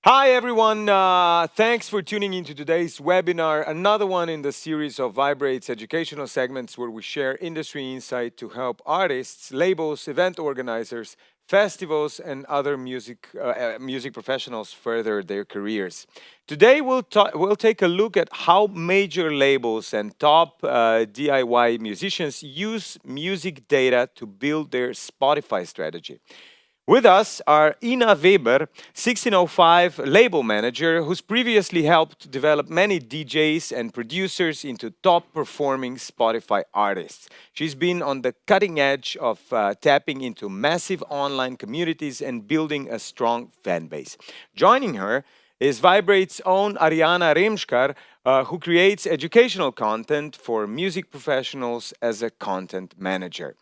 Hi, everyone. Thanks for tuning into today's webinar, another one in the series of Vibrate's educational segments where we share industry insight to help artists, labels, event organizers, festivals, and other music professionals further their careers. Today, we'll take a look at how major labels and top DIY musicians use music data to build their Spotify strategy. With us are Ina Weber, 1605 label manager, who's previously helped develop many DJs and producers into top performing Spotify artists. She's been on the cutting edge of tapping into massive online communities and building a strong fan base. Joining her is Vibrate's own Ariana Rimskar, who creates educational content for music professionals as a content manager.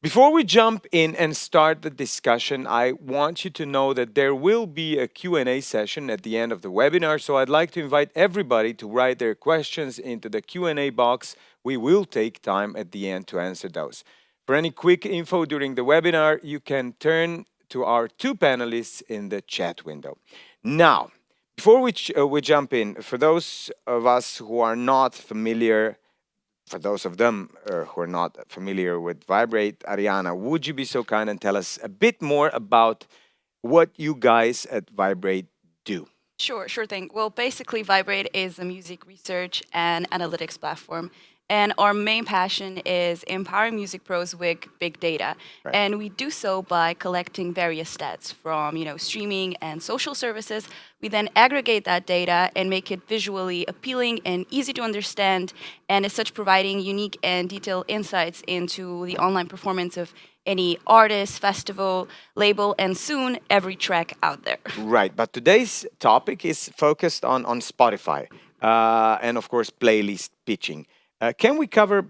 Before we jump in and start the discussion, I want you to know that there will be a Q&A session at the end of the webinar, so I'd like to invite everybody to write their questions into the Q&A box. We will take time at the end to answer those. For any quick info during the webinar, you can turn to our two panelists in the chat window. Now, before we jump in, for those of us who are not familiar for those of them who are not familiar with Vibrate, Ariana, would you be so kind and tell us a bit more about what you guys at Vibrate do? Sure thing. Well, basically, Viberate is a music research and analytics platform. And our main passion is empowering music pros with big data. Right. And we do so by collecting various stats from, streaming and social services. We then aggregate that data and make it visually appealing and easy to understand, and as such providing unique and detailed insights into the online performance of any artist, festival, label, and soon every track out there. Right, but today's topic is focused on Spotify and, of course, playlist pitching. Can we cover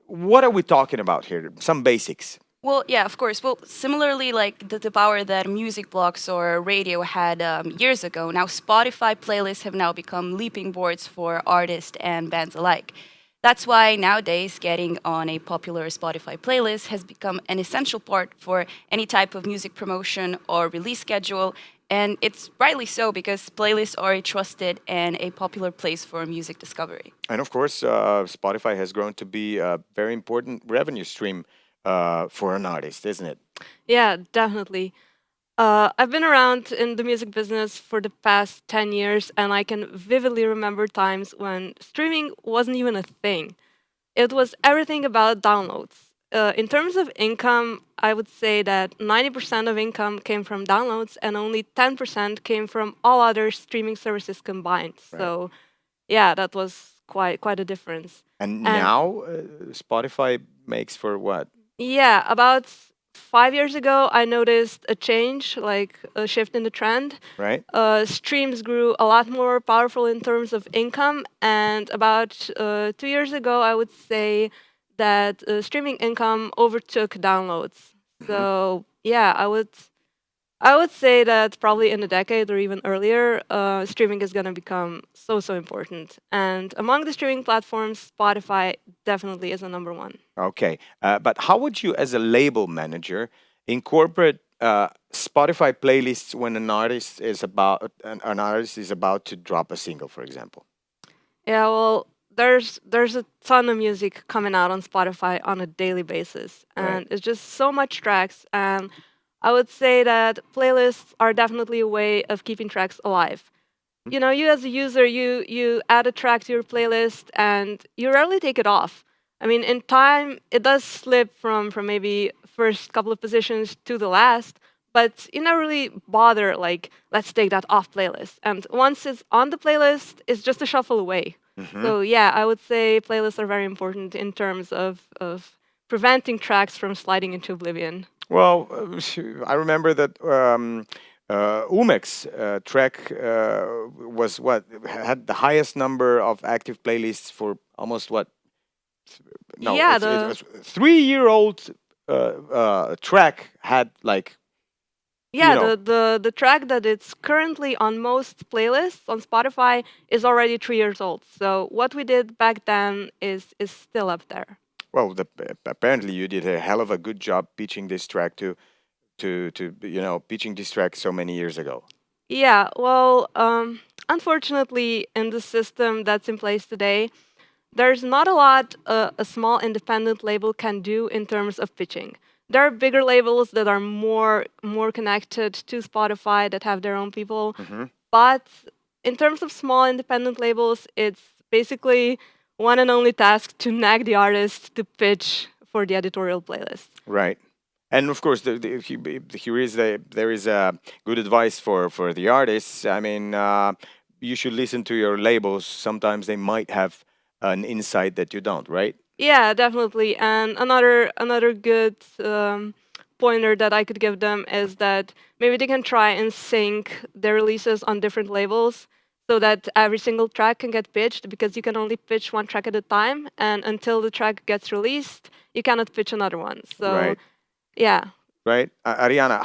what are we talking about here? Some basics. Well, yeah, of course. Well, similarly, like the power that music blogs or radio had years ago, now Spotify playlists have now become leaping boards for artists and bands alike. That's why nowadays getting on a popular Spotify playlist has become an essential part for any type of music promotion or release schedule. And it's rightly so because playlists are a trusted and a popular place for music discovery. And, of course, Spotify has grown to be a very important revenue stream for an artist, isn't it? Yeah, definitely. I've been around in the music business for the past 10 years, and I can vividly remember times when streaming wasn't even a thing. It was everything about downloads. In terms of income, I would say that 90% of income came from downloads, and only 10% came from all other streaming services combined. Right. So, yeah, that was quite a difference. And And now Spotify makes for what? Yeah, about 5 years ago, I noticed a change, like a shift in the trend. Right? Streams grew a lot more powerful in terms of income, and about 2 years ago, I would say that streaming income overtook downloads. Mhm. So yeah, I would say that probably in a decade or even earlier, streaming is going to become so important. And among the streaming platforms, Spotify definitely is a number one. Okay, but how would you, as a label manager, incorporate Spotify playlists when an artist is about to drop a single, for example? Yeah, well, there's a ton of music coming out on Spotify on a daily basis, Right. and it's just so much tracks. And I would say that playlists are definitely a way of keeping tracks alive. Mhm. You know, you as a user, you add a track to your playlist, and you rarely take it off. I mean, in time, it does slip from maybe first couple of positions to the last, but you never really bother like let's take that off playlist. And once it's on the playlist, it's just a shuffle away. Mhm. So yeah, I would say playlists are very important in terms of preventing tracks from sliding into oblivion. Well, I remember that Umex track was what had the highest number of active playlists for almost what? No, Yeah, it the was 3-year-old track had like you Yeah, know the track that it's currently on most playlists on Spotify is already 3 years old. So what we did back then is still up there. well apparently you did a hell of a good job pitching this track to pitching this track so many years ago. Yeah, well, unfortunately, in the system that's in place today, there's not a lot a small independent label can do in terms of pitching. There are bigger labels that are more connected to Spotify that have their own people, Hmm. but in terms of small independent labels, it's basically one and only task to nag the artist to pitch for the editorial playlist. Right. And of course, there is good advice for the artists. I mean, you should listen to your labels. Sometimes they might have an insight that you don't, right? Yeah, definitely. And another good pointer that I could give them is that maybe they can try and sync their releases on different labels so that every single track can get pitched because you can only pitch one track at a time, and until the track gets released, you cannot pitch another one. So Right. yeah. Right. Ariana,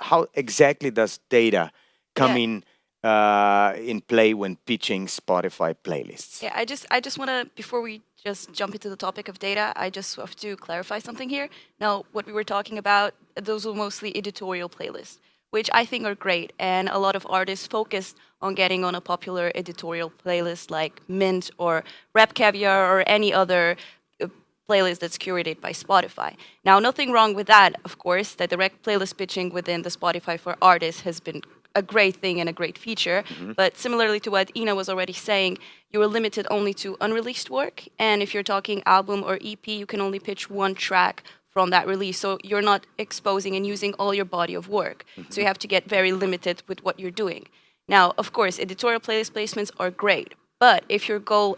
how exactly does data come Yeah. in play when pitching Spotify playlists? Yeah, I just want to, before we just jump into the topic of data, I just have to clarify something here. Now, what we were talking about, those were mostly editorial playlists, which I think are great, and a lot of artists focused on getting on a popular editorial playlist like Mint or Rap Caviar or any other uh, playlist that's curated by Spotify. Now, nothing wrong with that, of course. That direct playlist pitching within the Spotify for Artists has been a great thing and a great feature. Hmm. But similarly to what Ina was already saying, you are limited only to unreleased work. And if you're talking album or EP, you can only pitch one track from that release. So you're not exposing and using all your body of work. So Hmm. you have to get very limited with what you're doing. Now, of course, editorial playlist placements are great. But if your goal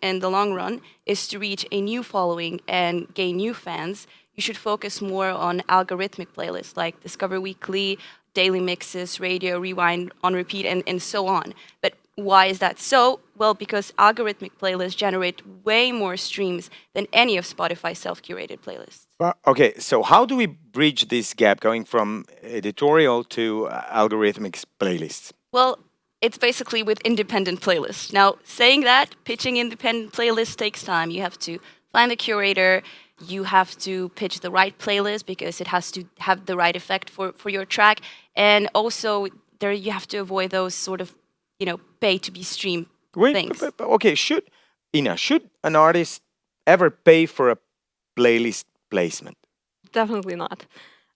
in the long run is to reach a new following and gain new fans, you should focus more on algorithmic playlists like Discover Weekly, daily mixes, radio, rewind, on repeat, and so on. But why is that so? Well, because algorithmic playlists generate way more streams than any of Spotify's self-curated playlists. Well, okay, so how do we bridge this gap going from editorial to algorithmic playlists? Well, it's basically with independent playlists. Now, saying that, pitching independent playlists takes time. You have to find the curator, you have to pitch the right playlist because it has to have the right effect for your track. And also, there you have to avoid those sort of, pay to be streamed Wait, things. okay, should an artist ever pay for a playlist placement? Definitely not.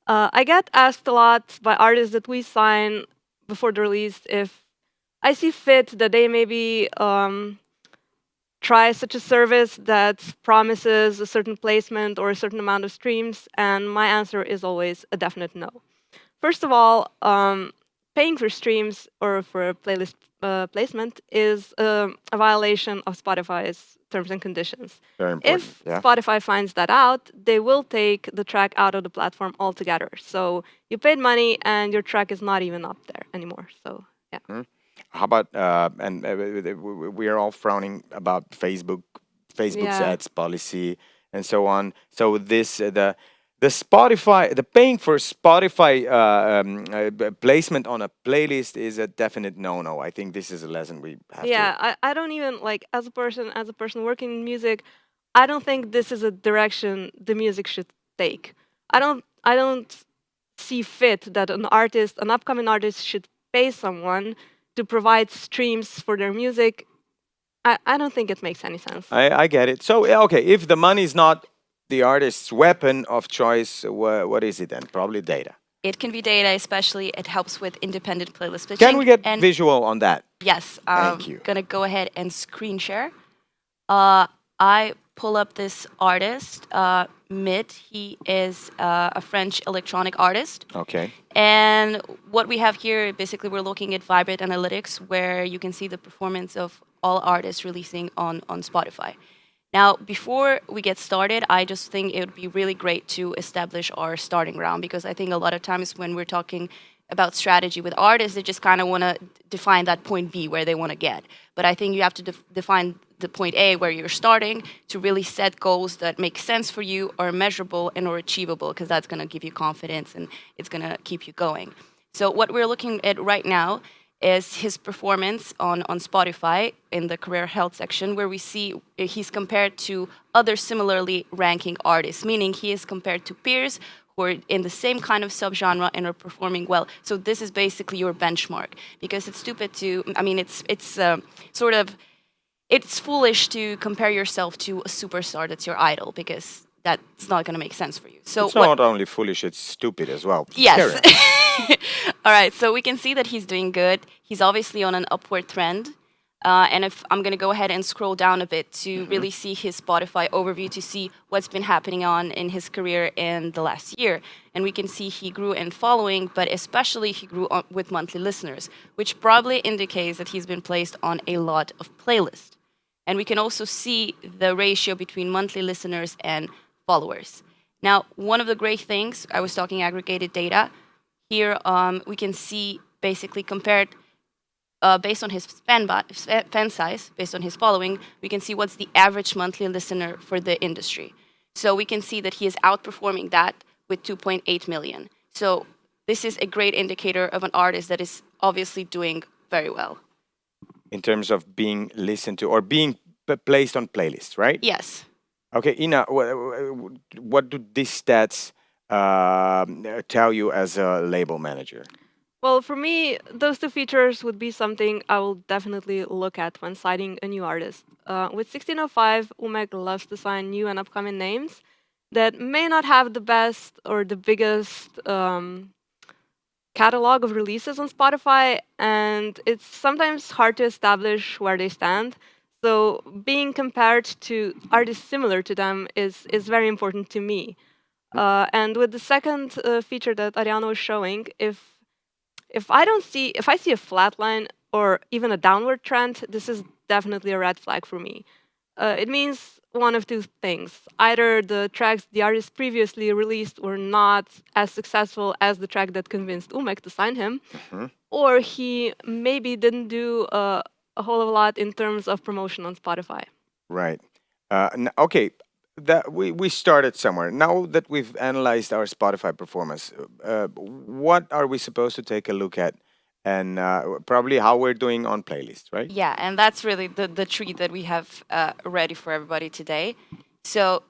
I get asked a lot by artists that we sign before the release if I see fit that they maybe try such a service that promises a certain placement or a certain amount of streams, and my answer is always a definite no. First of all, paying for streams or for a playlist placement is a violation of Spotify's terms and conditions. Very important. If Yeah. Spotify finds that out, they will take the track out of the platform altogether. So you paid money and your track is not even up there anymore. So yeah. Mhm. How about and we are all frowning about Facebook's Yeah. ads policy and so on. So this the Spotify, the paying for Spotify placement on a playlist is a definite no-no. I think this is a lesson we have to. Yeah, I don't even like as a person working in music, I don't think this is a direction the music should take. I don't see fit that an upcoming artist should pay someone to provide streams for their music. I don't think it makes any sense. I get it. So yeah, okay, if the money is not the artist's weapon of choice, what is it then? Probably data. It can be data, especially it helps with independent playlist pitching. Can we get And visual on that? yes, Thank you. gonna go ahead and screen share. I pull up this artist, Mid. He is a French electronic artist. Okay. And what we have here, basically, we're looking at Viberate Analytics, where you can see the performance of all artists releasing on Spotify. Now, before we get started, I just think it would be really great to establish our starting ground because I think a lot of times when we're talking about strategy with artists, they just kind of want to define that point B where they want to get. But I think you have to define the point A where you're starting to really set goals that make sense for you, are measurable and are achievable because that's going to give you confidence and it's going to keep you going. So what we're looking at right now is his performance on Spotify in the career health section, where we see he's compared to other similarly ranking artists, meaning he is compared to peers who are in the same kind of subgenre and are performing well. So this is basically your benchmark, because it's stupid to, I mean, it's sort of, it's foolish to compare yourself to a superstar that's your idol, because that's not going to make sense for you. So It's not only foolish, it's stupid as well. yes. Carry on. All right, so we can see that he's doing good. He's obviously on an upward trend. And if I'm going to go ahead and scroll down a bit to really see his Spotify overview, to see what's been happening on in his career in the last year. And we can see he grew in following, but especially he grew on, with monthly listeners, which probably indicates that he's been placed on a lot of playlists. And we can also see the ratio between monthly listeners and followers. Now, one of the great things, I was talking aggregated data, here we can see basically compared based on his fan size, based on his following, we can see what's the average monthly listener for the industry. So we can see that he is outperforming that with 2.8 million. So this is a great indicator of an artist that is obviously doing very well. In terms of being listened to or being placed on playlists, right? Yes. Okay, Ina, what do these stats tell you as a label manager? Well, for me, those two features would be something I will definitely look at when citing a new artist. With 1605, Umek loves to sign new and upcoming names that may not have the best or the biggest catalog of releases on Spotify, and it's sometimes hard to establish where they stand. So being compared to artists similar to them is very important to me. And with the second feature that Ariana was showing, if I see a flat line or even a downward trend, this is definitely a red flag for me. It means one of two things. Either the tracks the artist previously released were not as successful as the track that convinced Umek to sign him, or he maybe didn't do a whole lot in terms of promotion on Spotify. Right. Okay. That we started somewhere. Now that we've analyzed our Spotify performance, what are we supposed to take a look at, and probably how we're doing on playlist, right? Yeah, and that's really the treat that we have ready for everybody today. So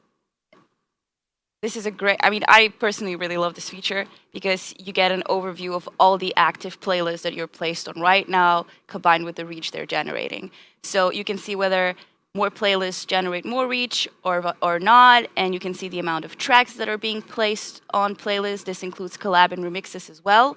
this is a great, I mean, I personally really love this feature because you get an overview of all the active playlists that you're placed on right now, combined with the reach they're generating. So you can see whether more playlists generate more reach or not, and you can see the amount of tracks that are being placed on playlists. This includes collab and remixes as well.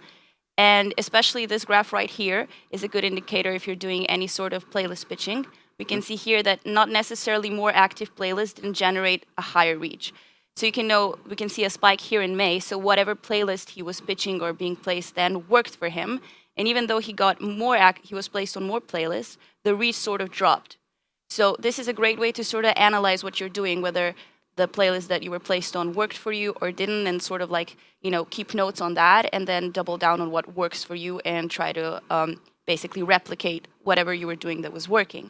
And especially this graph right here is a good indicator if you're doing any sort of playlist pitching. We can see here that not necessarily more active playlists didn't generate a higher reach. So you can know, we can see a spike here in May. So whatever playlist he was pitching or being placed then worked for him. And even though he got more, he was placed on more playlists, the reach sort of dropped. So this is a great way to sort of analyze what you're doing, whether the playlist that you were placed on worked for you or didn't, and sort of like, you know, keep notes on that and then double down on what works for you and try to basically replicate whatever you were doing that was working.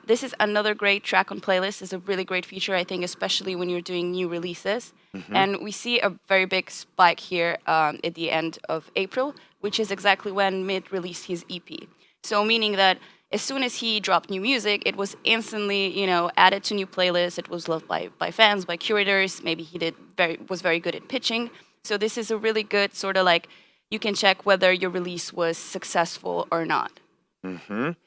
This is another great track on playlist. It's a really great feature, I think, especially when you're doing new releases. And we see a very big spike here at the end of April, which is exactly when Mid released his EP. So meaning that as soon as he dropped new music, it was instantly, you know, added to new playlists. It was loved by fans, by curators. Maybe he was very good at pitching. So this is a really good sort of like, you can check whether your release was successful or not.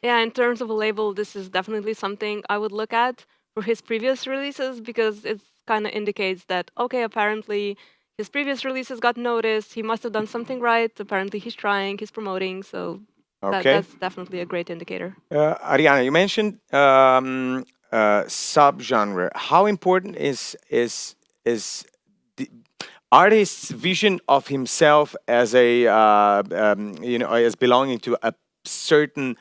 Yeah, in terms of a label, this is definitely something I would look at for his previous releases, because it kind of indicates that, okay, apparently his previous releases got noticed. He must have done something right. Apparently he's trying, he's promoting. So that's definitely a great indicator. Ariana, you mentioned subgenre. How important is the artist's vision of himself as a you know, as belonging to a certain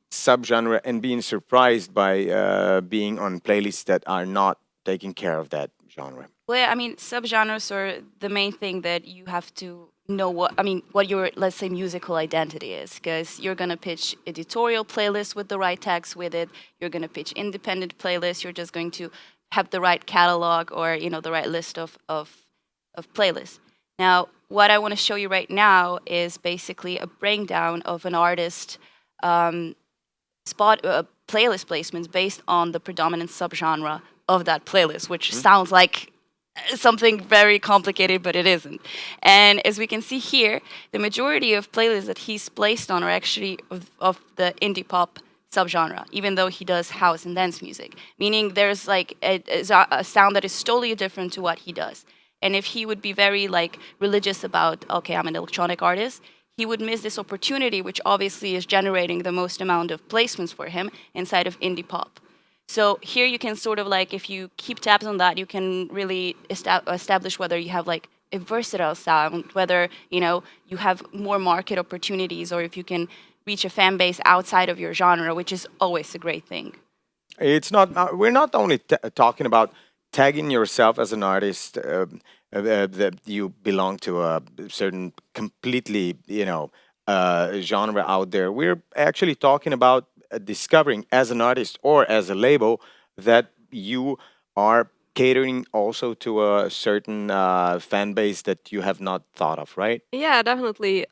subgenre and being surprised by being on playlists that are not taking care of that genre? Well, I mean, subgenres are the main thing that you have to know what your, let's say, musical identity is, because you're going to pitch editorial playlists with the right tags with it. You're going to pitch independent playlists. You're just going to have the right catalog or, you know, the right list of playlists. Now, what I want to show you right now is basically a breakdown of an artist playlist placements based on the predominant subgenre of that playlist, which sounds like something very complicated, but it isn't. And as we can see here, the majority of playlists that he's placed on are actually of the indie pop subgenre, even though he does house and dance music. Meaning there's like a sound that is totally different to what he does. And if he would be very like religious about, okay, I'm an electronic artist, he would miss this opportunity, which obviously is generating the most amount of placements for him inside of indie pop. So here you can sort of like, if you keep tabs on that, you can really establish whether you have like a versatile sound, whether you have more market opportunities, or if you can reach a fan base outside of your genre, which is always a great thing. It's not. We're not only talking about tagging yourself as an artist that you belong to a certain completely, genre out there. We're actually talking about discovering as an artist or as a label that you are catering also to a certain fan base that you have not thought of, right? Yeah, definitely.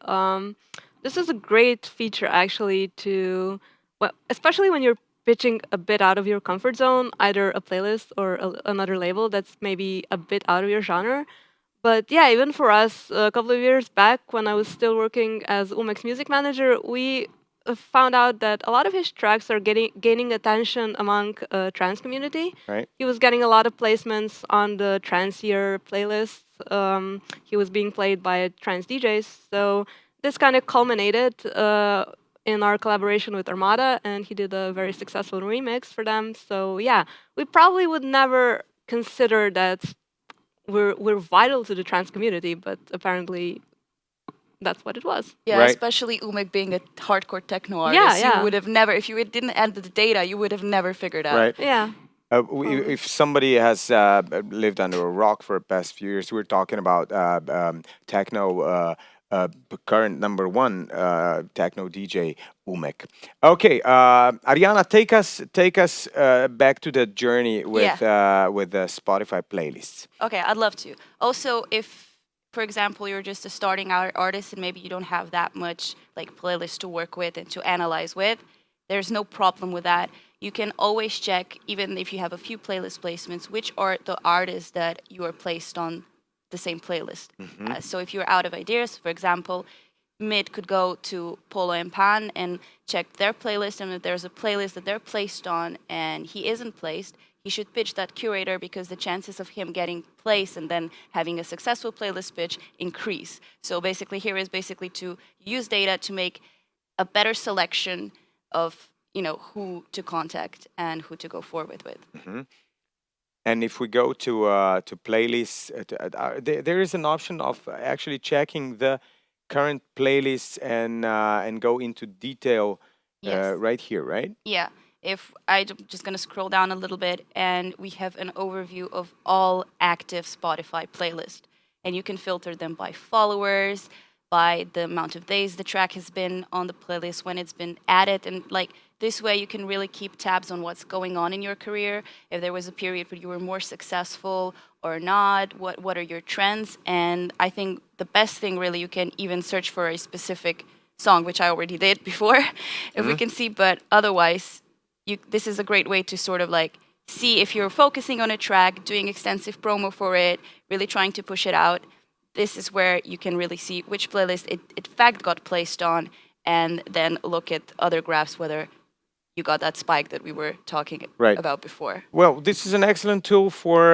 This is a great feature actually to, well, especially when you're pitching a bit out of your comfort zone, either a playlist or another label that's maybe a bit out of your genre. But yeah, even for us, a couple of years back when I was still working as Umek's music manager, we found out that a lot of his tracks are gaining attention among trans community. Right. He was getting a lot of placements on the trans year playlists. He was being played by trans DJs. So this kind of culminated in our collaboration with Armada, and he did a very successful remix for them. So yeah, we probably would never consider that we're vital to the trans community, but apparently that's what it was. Yeah, Right. especially Umek being a hardcore techno Yeah, artist, you yeah. would have never, if you didn't add the data, you would have never figured out. Right. Yeah. Totally. If somebody has lived under a rock for the past few years, we're talking about techno, current number one techno DJ Umek. Okay, Ariana, take us back to the journey with the Spotify playlists. Okay, I'd love to. Also, if, for example, you're just a starting out artist and maybe you don't have that much like playlist to work with and to analyze with, there's no problem with that. You can always check, even if you have a few playlist placements, which are the artists that you are placed on the same playlist. So if you're out of ideas, for example, Mid could go to Polo and Pan and check their playlist, and if there's a playlist that they're placed on and he isn't placed, he should pitch that curator because the chances of him getting placed and then having a successful playlist pitch increase. So basically, here is basically to use data to make a better selection of who to contact and who to go forward with. And if we go to playlists, there is an option of actually checking the current playlists and go into detail Yes. right here, right? Yeah. If I'm just going to scroll down a little bit, and we have an overview of all active Spotify playlists. And you can filter them by followers, by the amount of days the track has been on the playlist, when it's been added. And like this way, you can really keep tabs on what's going on in your career. If there was a period where you were more successful or not, what are your trends? And I think the best thing really, you can even search for a specific song, which I already did before, if we can see. But otherwise, this is a great way to sort of like see if you're focusing on a track, doing extensive promo for it, really trying to push it out. This is where you can really see which playlist it in fact got placed on, and then look at other graphs whether you got that spike that we were talking Right. about before. Well, this is an excellent tool for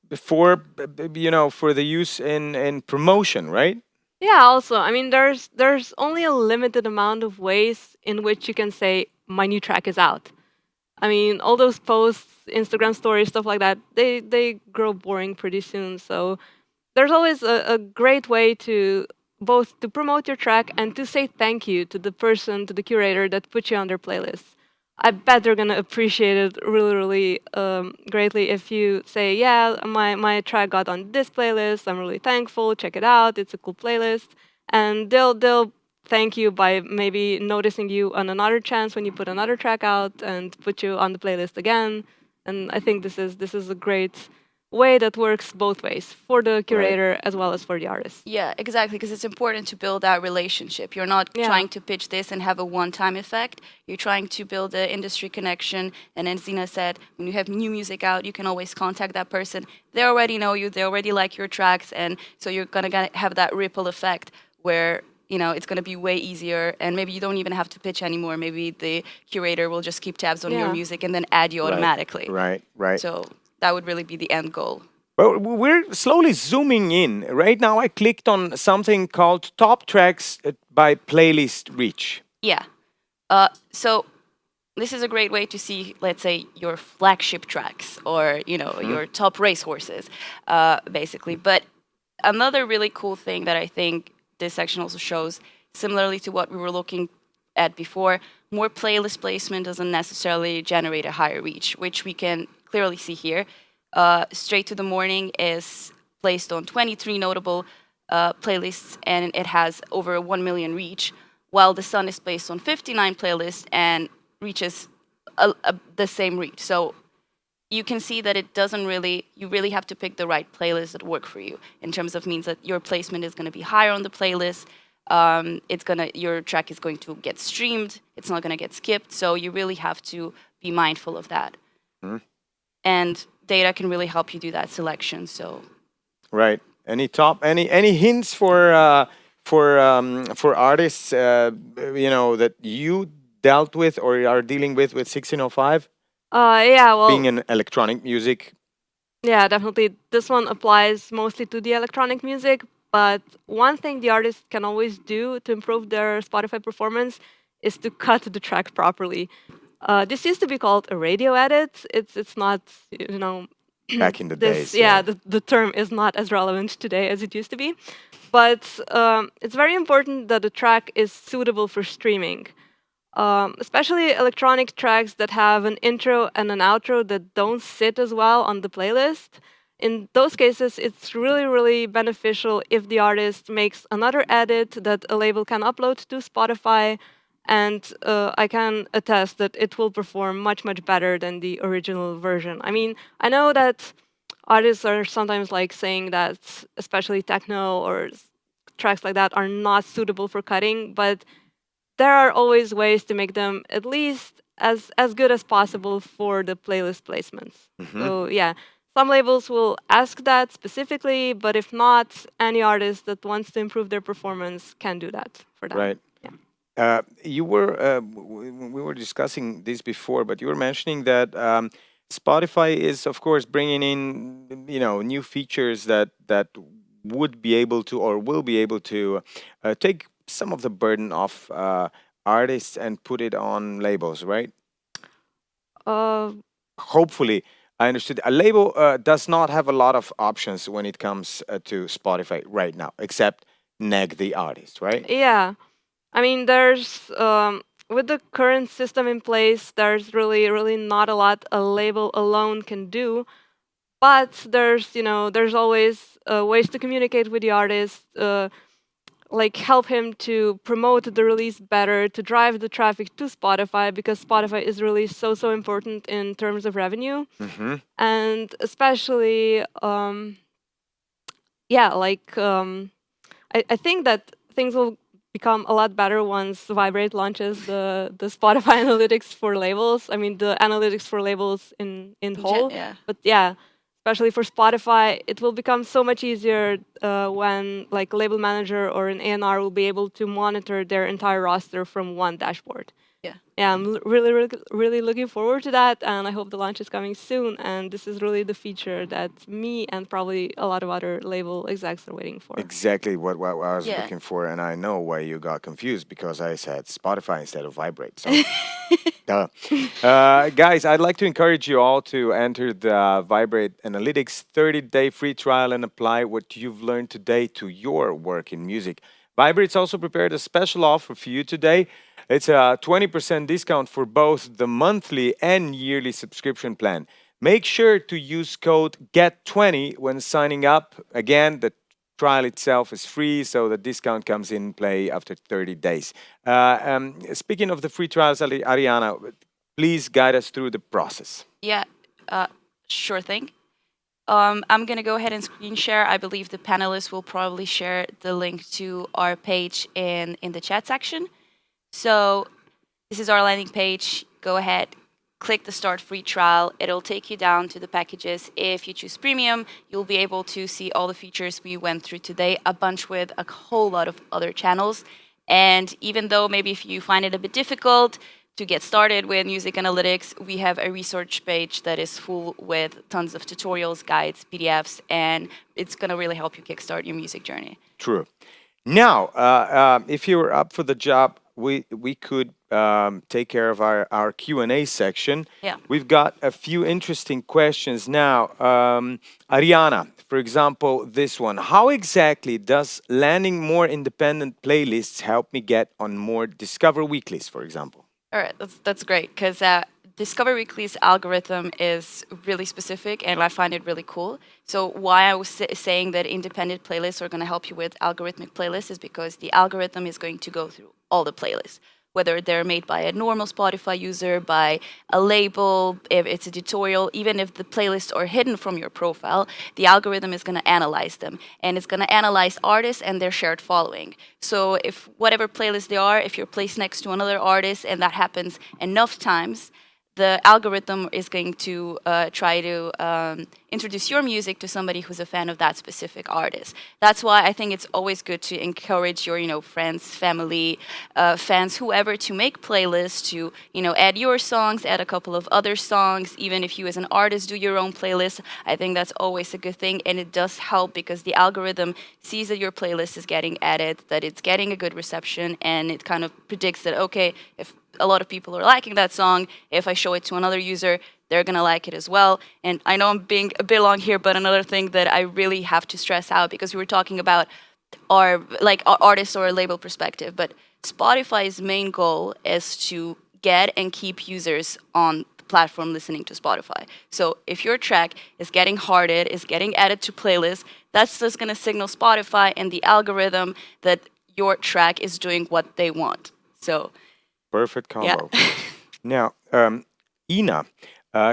the use in promotion, right? Yeah, also, I mean there's only a limited amount of ways in which you can say my new track is out. I mean, all those posts, Instagram stories, stuff like that, they grow boring pretty soon. So there's always a great way to both to promote your track and to say thank you to the person, to the curator that put you on their playlist. I bet they're gonna appreciate it really, really greatly if you say, "Yeah, my track got on this playlist. I'm really thankful. Check it out. It's a cool playlist." And they'll thank you by maybe noticing you on another chance when you put another track out and put you on the playlist again. And I think this is a great way that works both ways for the Right. curator as well as for the artist. Yeah, exactly, because it's important to build that relationship. You're not Yeah. trying to pitch this and have a one-time effect. You're trying to build an industry connection. And as Zina said, when you have new music out, you can always contact that person. They already know you. They already like your tracks, and so you're gonna have that ripple effect where it's gonna be way easier. And maybe you don't even have to pitch anymore. Maybe the curator will just keep tabs on your Yeah. music and then add you Right. automatically. Right. Right. So that would really be the end goal. Well, we're slowly zooming in. Right now, I clicked on something called Top Tracks by Playlist Reach. Yeah. So this is a great way to see, let's say, your flagship tracks or your top racehorses, basically. But another really cool thing that I think this section also shows, similarly to what we were looking at before, more playlist placement doesn't necessarily generate a higher reach, which we can clearly see here. Straight to the Morning is placed on 23 notable playlists, and it has over 1 million reach, while The Sun is placed on 59 playlists and reaches the same reach. So you can see that it doesn't really, you really have to pick the right playlists that work for you in terms of means that your placement is going to be higher on the playlist. Your track is going to get streamed. It's not going to get skipped. So you really have to be mindful of that. And data can really help you do that selection. So Right. Any hints for artists that you dealt with or are dealing with 1605 Yeah, well, being in electronic music? yeah, definitely. This one applies mostly to the electronic music, but one thing the artist can always do to improve their Spotify performance is to cut the track properly. This used to be called a radio edit. It's not, Back in the this, days, yeah, the term is not as relevant today as it used to be. But it's very important that the track is suitable for streaming. Especially electronic tracks that have an intro and an outro that don't sit as well on the playlist. In those cases, it's really, really beneficial if the artist makes another edit that a label can upload to Spotify. And I can attest that it will perform much, much better than the original version. I mean, I know that artists are sometimes like saying that, especially techno or tracks like that, are not suitable for cutting, but there are always ways to make them at least as good as possible for the playlist placements. So yeah, some labels will ask that specifically, but if not, any artist that wants to improve their performance can do that for them. Right. Yeah. You were we were discussing this before, but you were mentioning that Spotify is, of course, bringing in new features that would be able to or will be able to take some of the burden off artists and put it on labels, right? Uh, Hopefully, I understood. A label does not have a lot of options when it comes to Spotify right now, except neg the artist, right? yeah. I mean, there's with the current system in place, there's really, really not a lot a label alone can do. But there's always ways to communicate with the artist, like help him to promote the release better, to drive the traffic to Spotify, because Spotify is really so important in terms of revenue, Mm-hmm. and especially, yeah, like I think that things will become a lot better once Viberate launches the Spotify analytics for labels. I mean, the analytics for labels in whole. yeah. But yeah, especially for Spotify, it will become so much easier when like a label manager or an A&R will be able to monitor their entire roster from one dashboard. Yeah. Yeah, I'm really, really, really looking forward to that, and I hope the launch is coming soon. And this is really the feature that me and probably a lot of other label execs are waiting for. Exactly what I was Yeah. looking for, and I know why you got confused because I said Spotify instead of Vibrate. So, duh. Guys, I'd like to encourage you all to enter the Vibrate Analytics 30-day free trial and apply what you've learned today to your work in music. Vibrate's also prepared a special offer for you today. It's a 20% discount for both the monthly and yearly subscription plan. Make sure to use code GET20 when signing up. Again, the trial itself is free, so the discount comes in play after 30 days. Speaking of the free trials, Ariana, please guide us through the process. Yeah, sure thing. I'm going to go ahead and screen share. I believe the panelists will probably share the link to our page in the chat section. So this is our landing page. Go ahead, click the start free trial. It'll take you down to the packages. If you choose premium, you'll be able to see all the features we went through today, a bunch with a whole lot of other channels. And even though maybe if you find it a bit difficult to get started with music analytics, we have a research page that is full with tons of tutorials, guides, PDFs, and it's going to really help you kickstart your music journey. True. Now, if you're up for the job, we could take care of our Q&A section. Yeah. We've got a few interesting questions now. Ariana, for example, this one. How exactly does landing more independent playlists help me get on more Discover Weeklies, for example? All right, that's great because Discover Weekly's algorithm is really specific and I find it really cool. So why I was saying that independent playlists are going to help you with algorithmic playlists is because the algorithm is going to go through all the playlists, whether they're made by a normal Spotify user, by a label, if it's a tutorial, even if the playlists are hidden from your profile, the algorithm is going to analyze them. And it's going to analyze artists and their shared following. So if whatever playlist they are, if you're placed next to another artist and that happens enough times, the algorithm is going to try to introduce your music to somebody who's a fan of that specific artist. That's why I think it's always good to encourage your, friends, family, fans, whoever, to make playlists, to, add your songs, add a couple of other songs. Even if you as an artist do your own playlist, I think that's always a good thing. And it does help because the algorithm sees that your playlist is getting added, that it's getting a good reception, and it kind of predicts that, okay, if a lot of people are liking that song, if I show it to another user, they're going to like it as well. And I know I'm being a bit long here, but another thing that I really have to stress out, because we were talking about our artist or label perspective, but Spotify's main goal is to get and keep users on the platform listening to Spotify. So if your track is getting hearted, is getting added to playlists, that's just going to signal Spotify and the algorithm that your track is doing what they want. So perfect combo. yeah. Now, Ina,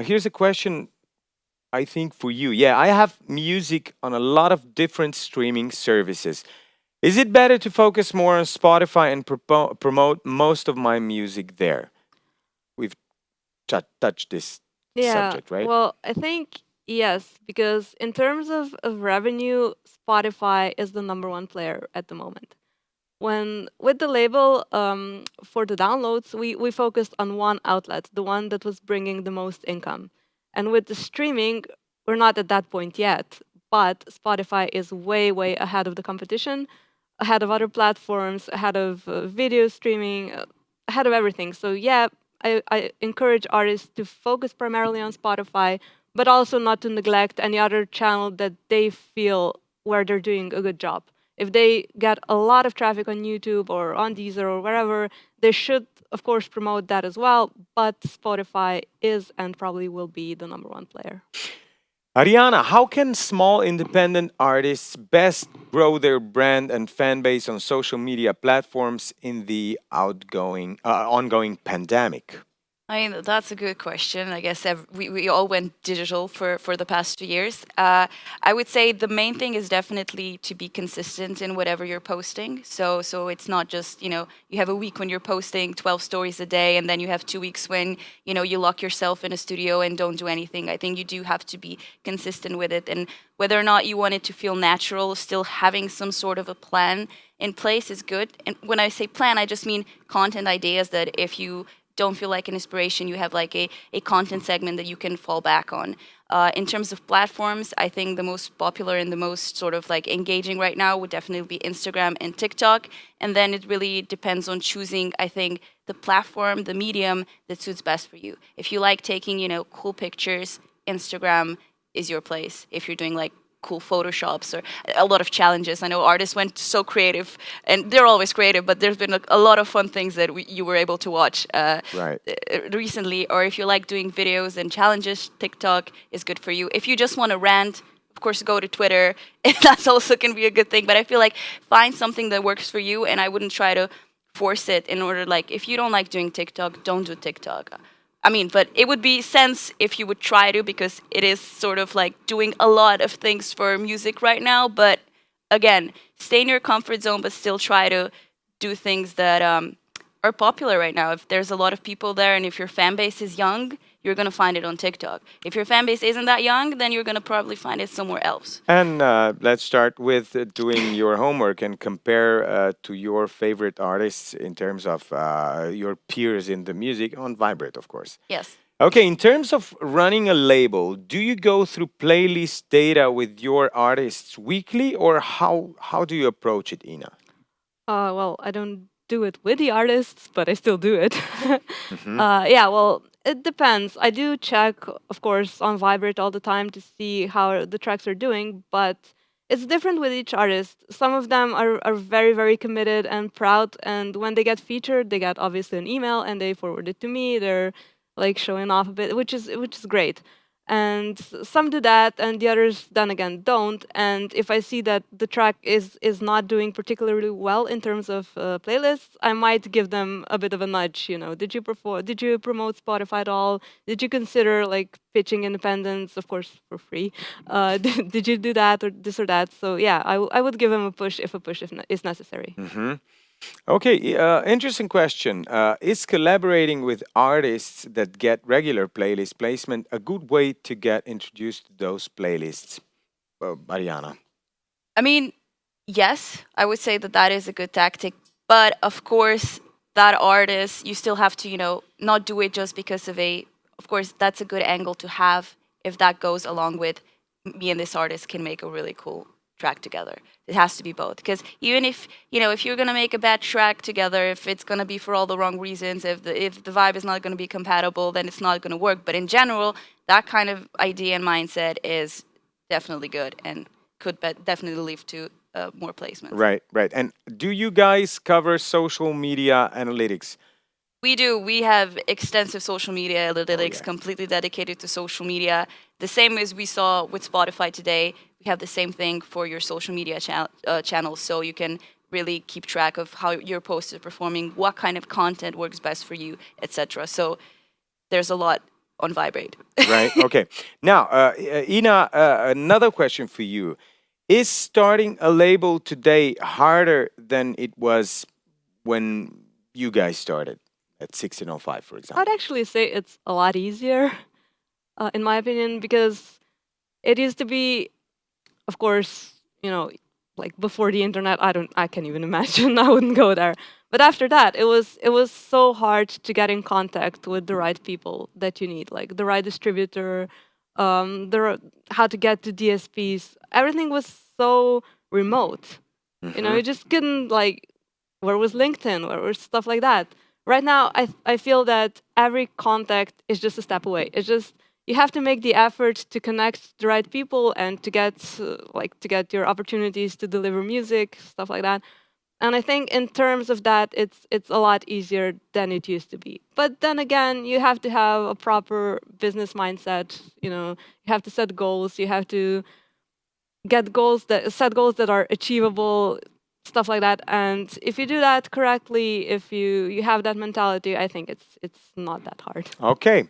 here's a question I think for you. Yeah, I have music on a lot of different streaming services. Is it better to focus more on Spotify and promote most of my music there? We've touched this subject, right? Well, I think yes, because in terms of revenue, Spotify is the number one player at the moment. When with the label for the downloads, we focused on one outlet, the one that was bringing the most income. And with the streaming, we're not at that point yet, but Spotify is way, way ahead of the competition, ahead of other platforms, ahead of video streaming, ahead of everything. So yeah, I encourage artists to focus primarily on Spotify, but also not to neglect any other channel that they feel where they're doing a good job. If they get a lot of traffic on YouTube or on Deezer or wherever, they should, of course, promote that as well. But Spotify is and probably will be the number one player. Ariana, how can small independent artists best grow their brand and fan base on social media platforms in the ongoing pandemic? I mean, that's a good question. I guess we all went digital for the past 2 years. I would say the main thing is definitely to be consistent in whatever you're posting. So it's not just, you have a week when you're posting 12 stories a day, and then you have 2 weeks when, you lock yourself in a studio and don't do anything. I think you do have to be consistent with it. And whether or not you want it to feel natural, still having some sort of a plan in place is good. And when I say plan, I just mean content ideas that if you don't feel like an inspiration, you have like a content segment that you can fall back on. In terms of platforms, I think the most popular and the most sort of like engaging right now would definitely be Instagram and TikTok. And then it really depends on choosing, I think, the platform, the medium that suits best for you. If you like taking, cool pictures, Instagram is your place. If you're doing like cool photoshops or a lot of challenges. I know artists went so creative, and they're always creative, but there's been a lot of fun things that you were able to watch recently. Or if you like doing videos and challenges, TikTok is good for you. If you just want to rant, of course, go to Twitter. That's also can be a good thing. But I feel like find something that works for you, and I wouldn't try to force it in order, like, if you don't like doing TikTok, don't do TikTok. I mean, but it would be sense if you would try to, because it is sort of like doing a lot of things for music right now. But again, stay in your comfort zone, but still try to do things that are popular right now. If there's a lot of people there, and if your fan base is young, you're gonna find it on TikTok. If your fan base isn't that young, then you're gonna probably find it somewhere else. And let's start with doing your homework and compare to your favorite artists in terms of your peers in the music on Viberate, of course. Yes. Okay, in terms of running a label, do you go through playlist data with your artists weekly, or how do you approach it, Ina? Well, I don't do it with the artists, but I still do it. Hmm. Yeah, well, it depends. I do check, of course, on Vibrate all the time to see how the tracks are doing, but it's different with each artist. Some of them are very, very committed and proud, and when they get featured, they get obviously an email and they forward it to me. They're like showing off a bit, which is great. And some do that, and the others then again don't. And if I see that the track is not doing particularly well in terms of playlists, I might give them a bit of a nudge. Did you promote Spotify at all? Did you consider like pitching independence, of course for free? Did you do that or this or that? So yeah, I would give them a push if a push is necessary. Hmm. Okay, interesting question. Is collaborating with artists that get regular playlist placement a good way to get introduced to those playlists, Mariana? I mean, yes, I would say that that is a good tactic. But of course, that artist, you still have to, not do it just because of course, that's a good angle to have if that goes along with me and this artist can make a really cool track together. It has to be both. Because even if you're going to make a bad track together, if it's going to be for all the wrong reasons, if the vibe is not going to be compatible, then it's not going to work. But in general, that kind of idea and mindset is definitely good and could definitely lead to more placements. Right, right. And do you guys cover social media analytics? We do. We have extensive social media analytics, yeah. completely dedicated to social media. The same as we saw with Spotify today, we have the same thing for your social media channels, so you can really keep track of how your post is performing, what kind of content works best for you, etc. So there's a lot on Vibrate. Right. Okay. Now, Ina, another question for you: is starting a label today harder than it was when you guys started at 1605, for example? I'd actually say it's a lot easier, in my opinion, because it used to be, of course, like before the internet. I can't even imagine. I wouldn't go there. But after that, it was so hard to get in contact with the right people that you need, like the right distributor, how to get to DSPs. Everything was so remote. You just couldn't like. Where was LinkedIn? Where was stuff like that? Right now, I feel that every contact is just a step away. It's just you have to make the effort to connect the right people and to get your opportunities to deliver music, stuff like that. And I think in terms of that, it's a lot easier than it used to be. But then again, you have to have a proper business mindset. You have to set goals. You have to set goals that are achievable, stuff like that. And if you do that correctly, if you have that mentality, I think it's not that hard. Okay.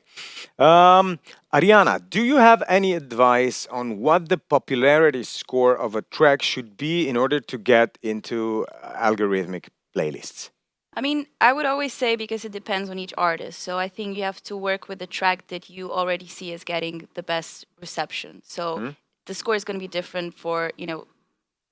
Ariana, do you have any advice on what the popularity score of a track should be in order to get into algorithmic playlists? I mean, I would always say because it depends on each artist. So I think you have to work with the track that you already see as getting the best reception. So the score is going to be different for,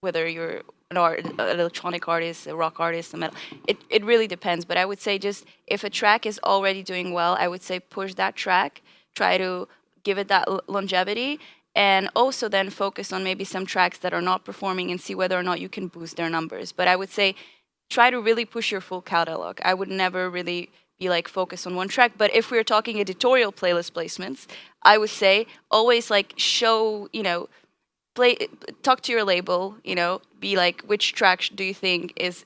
whether you're an electronic artist, a rock artist, a metal. It really depends. But I would say just if a track is already doing well, I would say push that track, try to give it that longevity, and also then focus on maybe some tracks that are not performing and see whether or not you can boost their numbers. But I would say try to really push your full catalog. I would never really be like focused on one track. But if we're talking editorial playlist placements, I would say always like show, talk to your label, be like, which track do you think is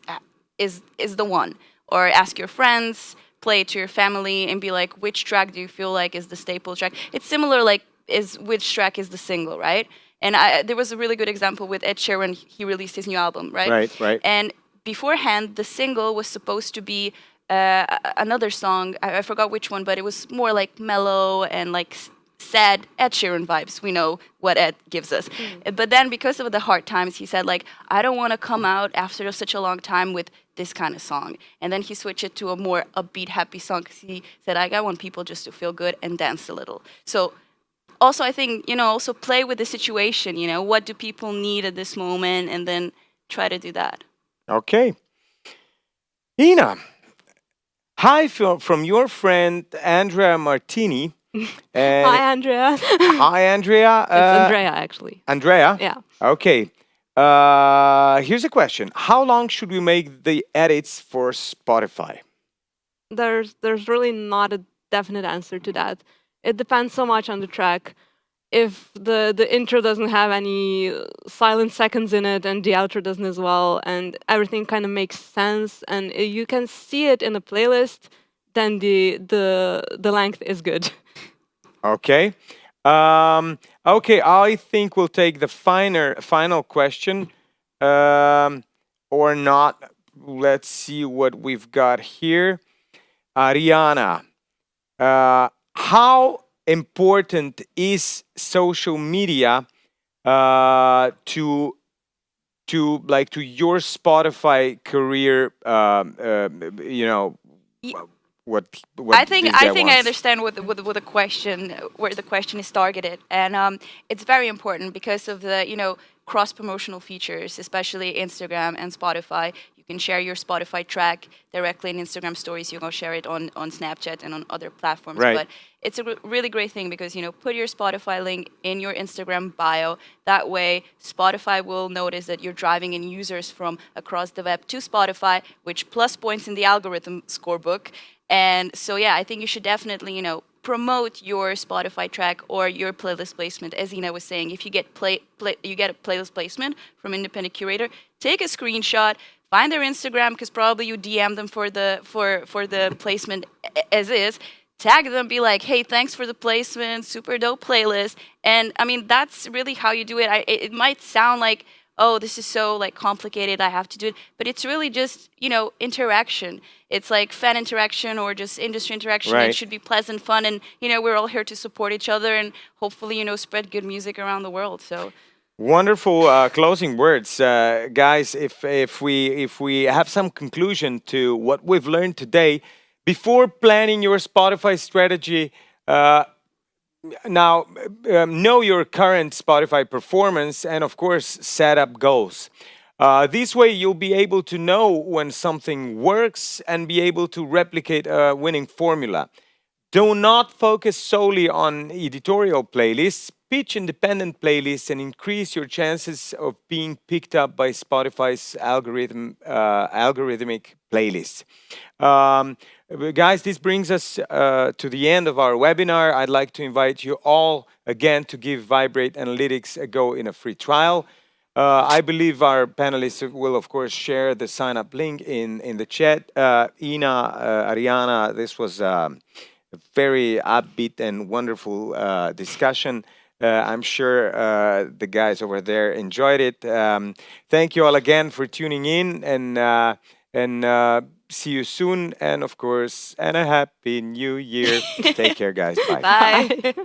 the one? Or ask your friends, play it to your family, and be like, which track do you feel like is the staple track? It's similar, like, is which track is the single, right? And there was a really good example with Ed Sheeran when he released his new album, right? Right. And beforehand, the single was supposed to be another song. I forgot which one, but it was more like mellow and like sad Ed Sheeran vibes. We know what Ed gives us. But then because of the hard times, he said like, I don't want to come out after such a long time with this kind of song. And then he switched it to a more upbeat, happy song because he said, I want people just to feel good and dance a little. So also I think, also play with the situation, what do people need at this moment, and then try to do that. Okay. Ina, hi from your friend Andrea Martini. Hi, Andrea. Hi, Andrea. It's Andrea, actually. Andrea? Yeah. Okay. Here's a question. How long should we make the edits for Spotify? There's really not a definite answer to that. It depends so much on the track. If the intro doesn't have any silent seconds in it and the outro doesn't as well, and everything kind of makes sense and you can see it in the playlist, then the length is good. Okay. Okay, I think we'll take the final question. Or not. Let's see what we've got here. Ariana, how important is social media to your Spotify career? Ye- What I think this guy I wants. understand what the question, where the question is targeted, and it's very important because of the cross promotional features, especially Instagram and Spotify. You can share your Spotify track directly in Instagram stories. You can share it on Snapchat and on other platforms. Right. But it's a really great thing because put your Spotify link in your Instagram bio. That way, Spotify will notice that you're driving in users from across the web to Spotify, which plus points in the algorithm scorebook. And so, yeah, I think you should definitely, promote your Spotify track or your playlist placement. As Ina was saying, if you get you get a playlist placement from independent curator, take a screenshot, find their Instagram because probably you DM them for the placement as is. Tag them, be like, hey, thanks for the placement, super dope playlist. And I mean, that's really how you do it. It might sound like, oh, this is so like complicated, I have to do it. But it's really just, interaction. It's like fan interaction or just industry interaction. Right. It should be pleasant, fun, and we're all here to support each other and hopefully, spread good music around the world. So Wonderful closing words, guys. If we have some conclusion to what we've learned today, before planning your Spotify strategy, now know your current Spotify performance and, of course, set up goals. This way, you'll be able to know when something works and be able to replicate a winning formula. Do not focus solely on editorial playlists. Pitch independent playlists and increase your chances of being picked up by Spotify's algorithmic playlists. Um, Guys, this brings us to the end of our webinar. I'd like to invite you all again to give Viberate Analytics a go in a free trial. I believe our panelists will, of course, share the sign up link in the chat. Ina, Ariana, this was a very upbeat and wonderful discussion. I'm sure the guys over there enjoyed it. Thank you all again for tuning in, and see you soon. And of course, and a happy new year. Take care, guys. Bye. bye. Bye.